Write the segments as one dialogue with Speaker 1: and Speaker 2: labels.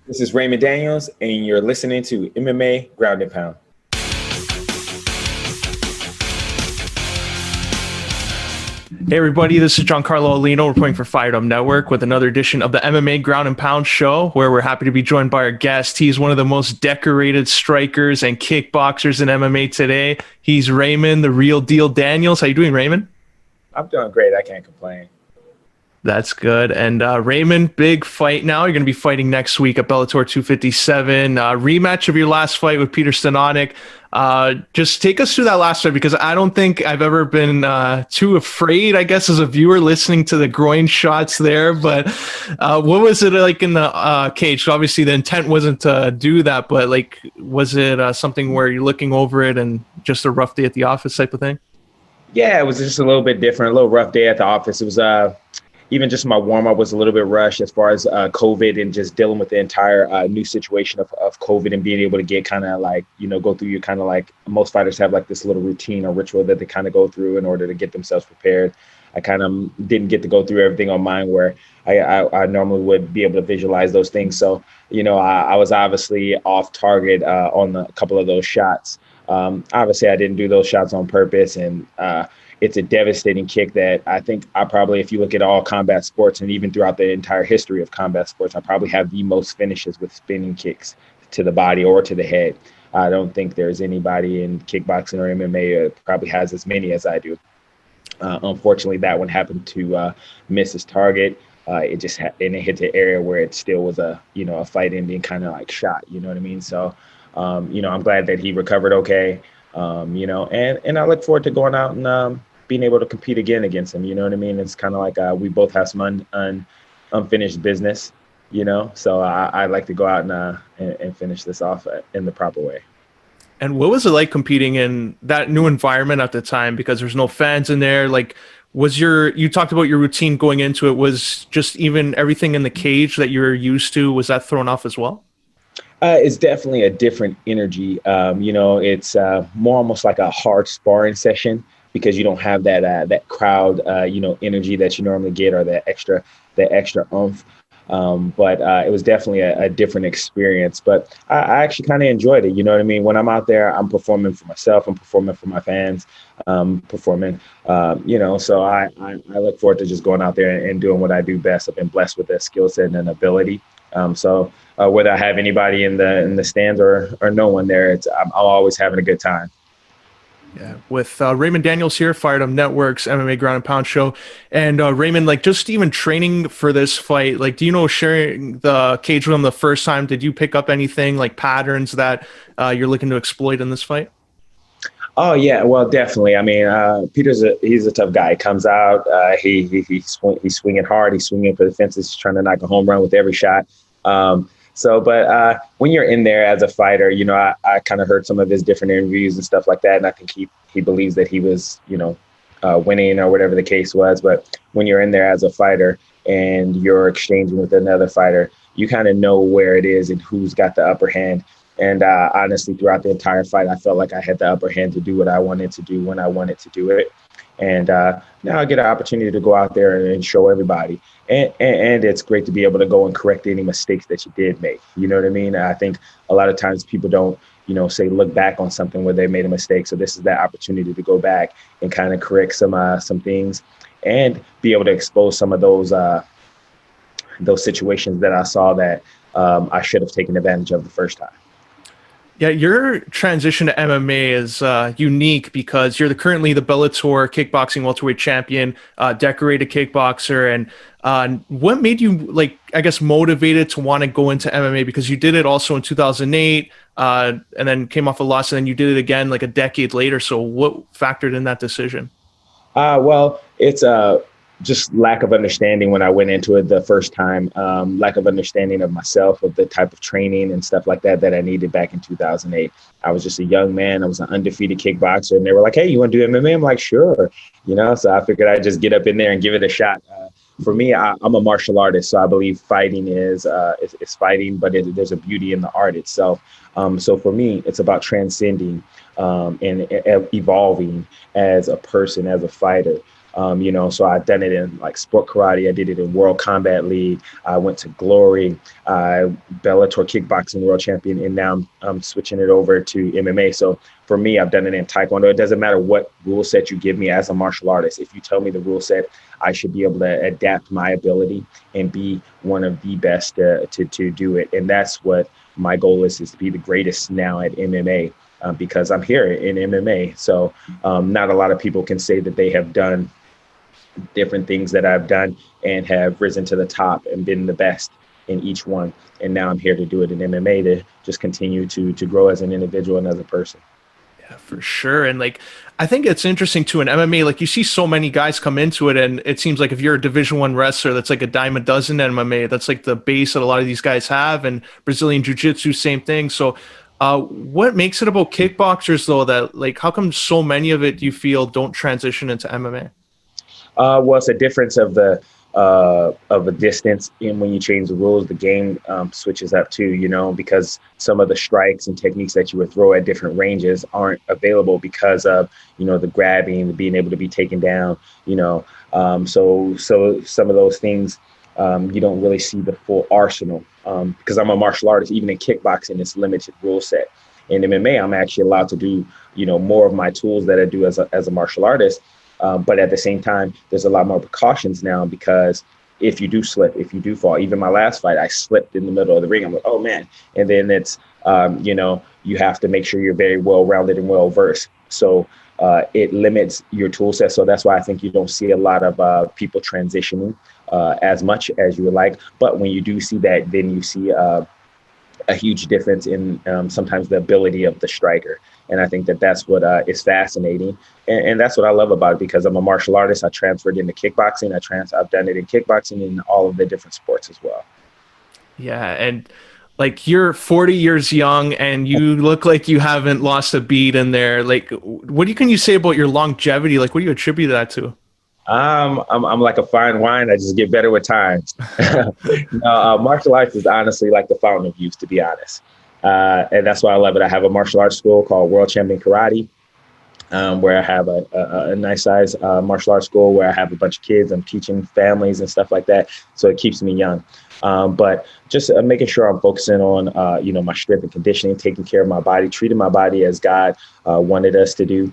Speaker 1: This is Raymond Daniels, and you're listening to MMA Ground and Pound.
Speaker 2: Hey everybody, this is Giancarlo Aulino reporting for FiredUp Network with another edition of the MMA Ground and Pound show, where we're happy to be joined by our guest. He's one of the most decorated strikers and kickboxers in MMA today. He's Raymond, the Real Deal Daniels. How you doing, Raymond?
Speaker 1: I'm doing great. I can't complain.
Speaker 2: That's good. And Raymond, big fight now. You're going to be fighting next week at Bellator 257. Rematch of your last fight with Peter Stanonik. Just take us through that last fight, because I don't think I've ever been too afraid, I guess, as a viewer listening to the groin shots there. But what was it like in the cage? So obviously the intent wasn't to do that, but like, was it something where you're looking over it and just a rough day at the office type of thing?
Speaker 1: Yeah, it was just a little bit different, a little rough day at the office. It was even just my warm-up was a little bit rushed as far as COVID and just dealing with the entire new situation of COVID and being able to get kind of like, go through your kind of like, most fighters have like this little routine or ritual that they kind of go through in order to get themselves prepared. I kind of didn't get to go through everything on mine where I normally would be able to visualize those things. So, I was obviously off target on a couple of those shots. Obviously, I didn't do those shots on purpose, and it's a devastating kick that I think if you look at all combat sports and even throughout the entire history of combat sports, I probably have the most finishes with spinning kicks to the body or to the head. I don't think there's anybody in kickboxing or MMA that probably has as many as I do. Unfortunately, that one happened to miss his target. It just and it hit the area where it still was a fight-ending kind of like shot. You know what I mean? So, I'm glad that he recovered okay. And I look forward to going out and being able to compete again against him. You know what I mean? It's kind of like we both have some unfinished business, so I like to go out and finish this off in the proper way.
Speaker 2: And what was it like competing in that new environment at the time? Because there's no fans in there. Like, you talked about your routine going into it, was just even everything in the cage that you're used to, was that thrown off as well?
Speaker 1: It's definitely a different energy. It's more almost like a hard sparring session, because you don't have that crowd, energy that you normally get, or that extra oomph. But it was definitely a different experience. But I actually kind of enjoyed it. You know what I mean? When I'm out there, I'm performing for myself. I'm performing for my fans. So I look forward to just going out there and doing what I do best. I've been blessed with that skill set and an ability. So whether I have anybody in the stands or no one there, I'm always having a good time.
Speaker 2: Yeah, with Raymond Daniels here, FiredUp Network's MMA Ground and Pound show. And Raymond, like, just even training for this fight, like, do you know, sharing the cage with him the first time, did you pick up anything like patterns that you're looking to exploit in this fight?
Speaker 1: Oh yeah, well, definitely. I mean, he's a tough guy. He comes out, he's swinging hard, he's swinging for the fences, he's trying to knock a home run with every shot. But when you're in there as a fighter, I kind of heard some of his different interviews and stuff like that, and I think he believes that he was, winning or whatever the case was. But when you're in there as a fighter and you're exchanging with another fighter, you kind of know where it is and who's got the upper hand. And honestly, throughout the entire fight, I felt like I had the upper hand to do what I wanted to do when I wanted to do it. And now I get an opportunity to go out there and show everybody. And it's great to be able to go and correct any mistakes that you did make. You know what I mean? I think a lot of times people don't, say look back on something where they made a mistake. So this is that opportunity to go back and kind of correct some things and be able to expose some of those situations that I saw that I should have taken advantage of the first time.
Speaker 2: Yeah, your transition to MMA is unique because you're currently the Bellator Kickboxing Welterweight champion, decorated kickboxer. And what made you, motivated to want to go into MMA? Because you did it also in 2008 and then came off a loss, and then you did it again like a decade later. So what factored in that decision?
Speaker 1: Well, it's just lack of understanding when I went into it the first time, lack of understanding of myself, of the type of training and stuff like that I needed back in 2008. I was just a young man. I was an undefeated kickboxer, and they were like, hey, you want to do MMA? I'm like, sure. So I figured I'd just get up in there and give it a shot. For me, I'm a martial artist, so I believe fighting is fighting, but there's a beauty in the art itself. So for me, it's about transcending and evolving as a person, as a fighter. So I've done it in like sport karate. I did it in World Combat League. I went to Glory, Bellator Kickboxing World Champion, and now I'm switching it over to MMA. So for me, I've done it in Taekwondo. It doesn't matter what rule set you give me as a martial artist. If you tell me the rule set, I should be able to adapt my ability and be one of the best to do it. And that's what my goal is to be the greatest now at MMA. Because I'm here in MMA. So not a lot of people can say that they have done different things that I've done and have risen to the top and been the best in each one. And now I'm here to do it in MMA to just continue to grow as an individual and as a person.
Speaker 2: Yeah, for sure. And like, I think it's interesting too in MMA, like you see so many guys come into it, and it seems like if you're a Division I wrestler, that's like a dime a dozen in MMA. That's like the base that a lot of these guys have, and Brazilian Jiu-Jitsu, same thing. So what makes it about kickboxers though, that like, how come so many of it you feel don't transition into MMA?
Speaker 1: Well, it's a difference of a distance. And when you change the rules, the game switches up too, because some of the strikes and techniques that you would throw at different ranges aren't available because of, the grabbing, the being able to be taken down, so some of those things, you don't really see the full arsenal because I'm a martial artist. Even in kickboxing, it's limited rule set. In MMA, I'm actually allowed to do, more of my tools that I do as a martial artist. But at the same time, there's a lot more precautions now because if you do slip, if you do fall, even my last fight, I slipped in the middle of the ring. I'm like, oh man. And then it's, you have to make sure you're very well-rounded and well-versed. So it limits your tool set. So that's why I think you don't see a lot of people transitioning as much as you would like. But when you do see that, then you see a huge difference in sometimes the ability of the striker. And I think that that's what is fascinating. And that's what I love about it, because I'm a martial artist. I transferred into kickboxing. I've done it in kickboxing and all of the different sports as well.
Speaker 2: Yeah. And like, you're 40 years young and you look like you haven't lost a beat in there. Like, can you say about your longevity? Like, what do you attribute that to?
Speaker 1: I'm like a fine wine. I just get better with time. No, martial arts is honestly like the fountain of youth, to be honest. And that's why I love it. I have a martial arts school called World Champion Karate, where I have a nice size martial arts school where I have a bunch of kids. I'm teaching families and stuff like that. So it keeps me young. But just making sure I'm focusing on, my strength and conditioning, taking care of my body, treating my body as God wanted us to do.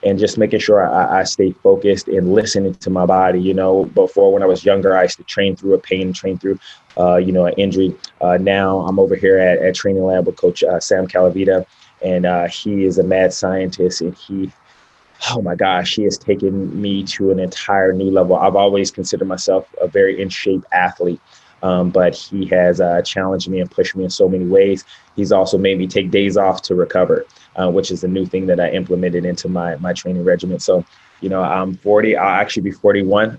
Speaker 1: And just making sure I stay focused and listening to my body. Before, when I was younger, I used to train through a pain, train through, an injury. Now I'm over here at Training Lab with Coach Sam Calavita, and he is a mad scientist, and oh my gosh, he has taken me to an entire new level. I've always considered myself a very in shape athlete. But he has challenged me and pushed me in so many ways. He's also made me take days off to recover, which is a new thing that I implemented into my training regimen. So, I'm 40. I'll actually be 41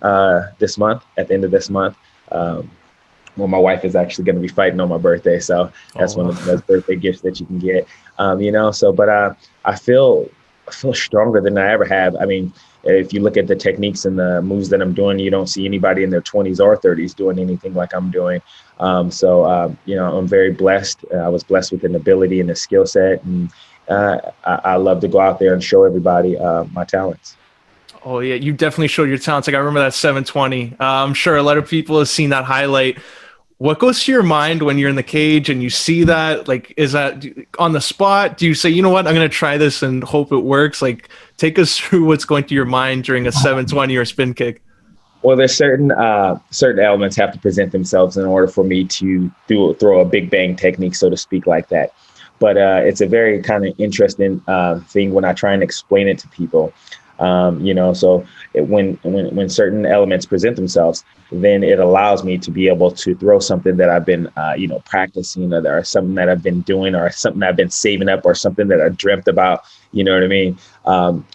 Speaker 1: this month, at the end of this month. Well, my wife is actually going to be fighting on my birthday. So that's one of the best birthday gifts that you can get, but I feel stronger than I ever have. I mean, if you look at the techniques and the moves that I'm doing, you don't see anybody in their 20s or 30s doing anything like I'm doing. I'm very blessed. I was blessed with an ability and a skill set. And I love to go out there and show everybody my talents.
Speaker 2: Oh yeah, you definitely showed your talents. Like, I remember that 720. I'm sure a lot of people have seen that highlight. What goes to your mind when you're in the cage and you see that? Like, is that on the spot? Do you say, you know what, I'm going to try this and hope it works? Like, take us through what's going through your mind during a 720 or a spin kick.
Speaker 1: Well, there's certain elements have to present themselves in order for me to throw a big bang technique, so to speak, like that. But it's a very kind of interesting thing when I try and explain it to people. So when certain elements present themselves, then it allows me to be able to throw something that I've been, practicing, or something that I've been doing, or something I've been saving up, or something that I dreamt about. You know what I mean?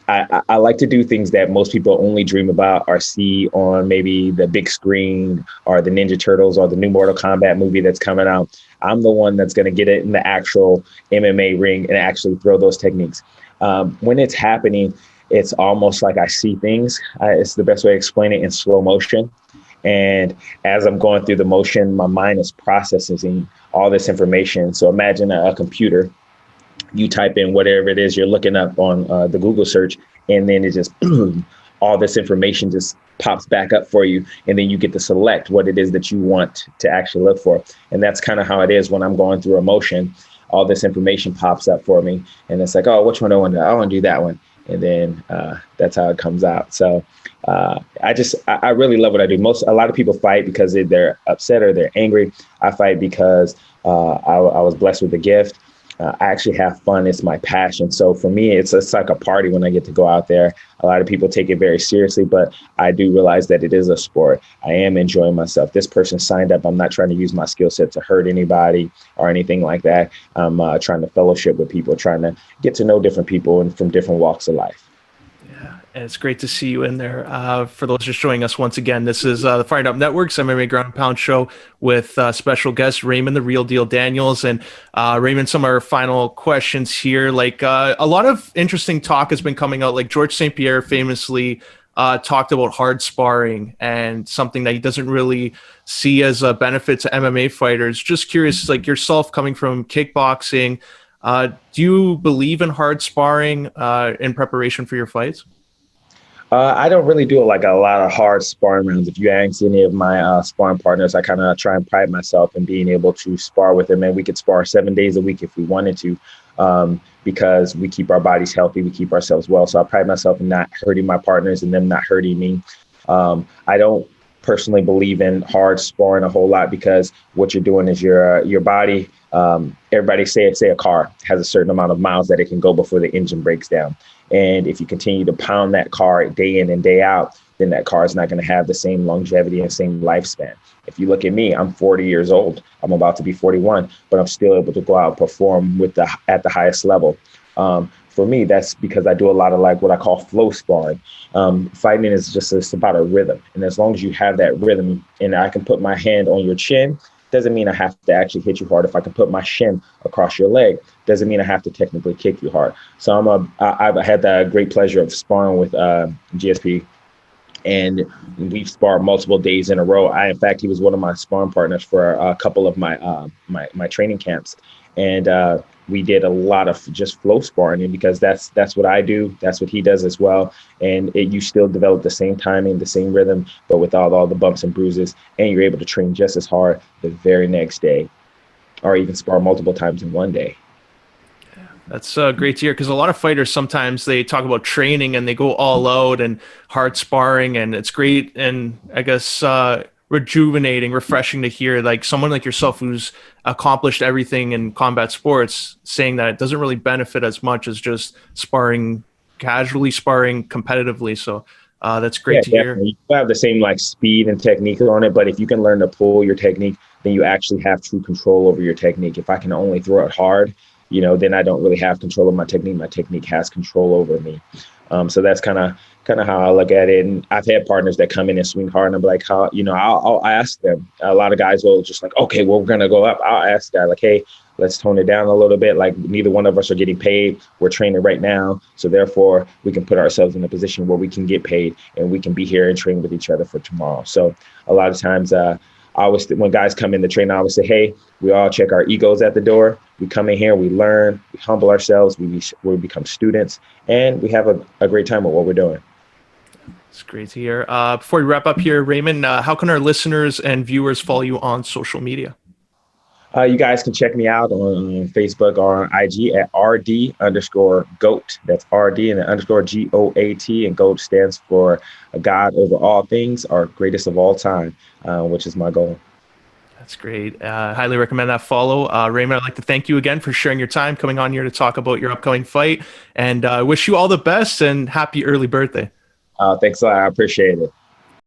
Speaker 1: I like to do things that most people only dream about or see on maybe the big screen, or the Ninja Turtles, or the new Mortal Kombat movie that's coming out. I'm the one that's going to get it in the actual MMA ring and actually throw those techniques. When it's happening, it's almost like I see things. It's the best way to explain it, in slow motion. And as I'm going through the motion, my mind is processing all this information. So imagine a computer. You type in whatever it is you're looking up on the Google search, and then it just all this information just pops back up for you, and then you get to select what it is that you want to actually look for. And that's kind of how it is when I'm going through emotion. All this information pops up for me, and it's like, oh, which one do I want to do? I want to do that one. And then that's how it comes out. So I really love what I do. A lot of people fight because they're upset or they're angry. I fight because I was blessed with a gift. I actually have fun. It's my passion. So for me, it's like a party when I get to go out there. A lot of people take it very seriously, but I do realize that it is a sport. I am enjoying myself. This person signed up. I'm not trying to use my skill set to hurt anybody or anything like that. I'm trying to fellowship with people, trying to get to know different people and from different walks of life.
Speaker 2: And it's great to see you in there. For those just joining us once again, this is the FiredUp Network's MMA Ground and Pound show with special guest Raymond the Real Deal Daniels. And Raymond, some of our final questions here. Like a lot of interesting talk has been coming out. Like George St.Pierre famously talked about hard sparring and something that he doesn't really see as a benefit to MMA fighters. Just curious, like yourself coming from kickboxing, do you believe in hard sparring in preparation for your fights?
Speaker 1: I don't really do like a lot of hard sparring rounds. If you ask any of my sparring partners, I kind of try and pride myself in being able to spar with them. And we could spar 7 days a week if we wanted to, because we keep our bodies healthy, we keep ourselves well. So I pride myself in not hurting my partners and them not hurting me. I don't personally believe in hard sparring a whole lot, because what you're doing is your body. Everybody say a car has a certain amount of miles that it can go before the engine breaks down. And if you continue to pound that car day in and day out, then that car is not going to have the same longevity and same lifespan. If you look at me, I'm 40 years old. I'm about to be 41, but I'm still able to go out and perform at the highest level. For me, that's because I do a lot of like what I call flow sparring. Fighting is it's about a rhythm. And as long as you have that rhythm, and I can put my hand on your chin, doesn't mean I have to actually hit you hard. If I can put my shin across your leg, doesn't mean I have to technically kick you hard. So I've had the great pleasure of sparring with GSP, and we've sparred multiple days in a row. In fact, he was one of my sparring partners for a couple of my training camps, and we did a lot of just flow sparring, and because that's what I do, that's what he does as well. And you still develop the same timing, the same rhythm, but without all the bumps and bruises, and you're able to train just as hard the very next day, or even spar multiple times in one day.
Speaker 2: That's great to hear, because a lot of fighters, sometimes they talk about training and they go all out and hard sparring, and it's great. And I guess rejuvenating, refreshing to hear like someone like yourself who's accomplished everything in combat sports saying that it doesn't really benefit as much as just sparring casually, sparring competitively. So that's great to hear.
Speaker 1: You have the same like speed and technique on it, but if you can learn to pull your technique, then you actually have true control over your technique. If I can only throw it hard, then I don't really have control of my technique. My technique has control over me. So that's kind of how I look at it. And I've had partners that come in and swing hard, and I'm like, I'll ask them. A lot of guys will just like, okay, well, we're going to go up. I'll ask the guy like, hey, let's tone it down a little bit. Like neither one of us are getting paid. We're training right now. So therefore we can put ourselves in a position where we can get paid and we can be here and train with each other for tomorrow. So a lot of times, when guys come in to train, I always say, hey, we all check our egos at the door. We come in here, we learn, we humble ourselves, we become students, and we have a great time with what we're doing.
Speaker 2: It's great to hear. Before we wrap up here, Raymond, how can our listeners and viewers follow you on social media?
Speaker 1: You guys can check me out on Facebook or on IG at RD_GOAT. That's RD and then _GOAT, and GOAT stands for God over all things, our greatest of all time, which is my goal.
Speaker 2: That's great. Highly recommend that follow. Raymond, I'd like to thank you again for sharing your time, coming on here to talk about your upcoming fight, and I wish you all the best and happy early birthday.
Speaker 1: Thanks a lot. I appreciate it.